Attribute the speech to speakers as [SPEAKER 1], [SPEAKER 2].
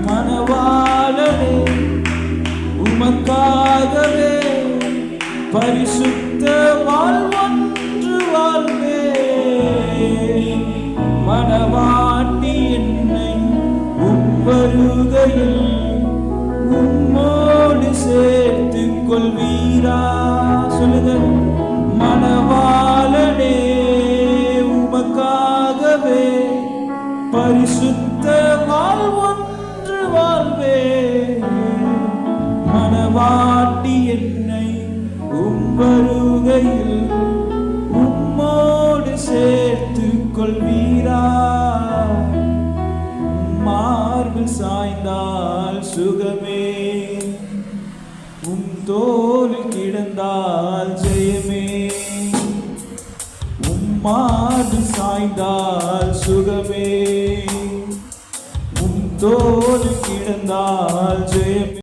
[SPEAKER 1] மணவாளனே உமக்காகவே பரிசுத்த வாழ்வொன்று வாழ்வே. மணவாட்டி என்னை வருகையில் உம்மோடு சேர்த்துக் கொள்வீரா? சொல்லுங்க. மணவாளனே உமக்காகவே பரிசுத்த வாழ்வொன்று வாழ்வே. மணவாட்டி என்னை வருகையில் உம்மோடு சேர்த்துக் கொள்வீரா? மார்பில் சாய்ந்தால் சுகமே, தோளில் கிடந்தால் ஜெயமே. மார்பில் சாய்ந்தால் சுகமே, தோளில் கிடந்தால் ஜெயமே.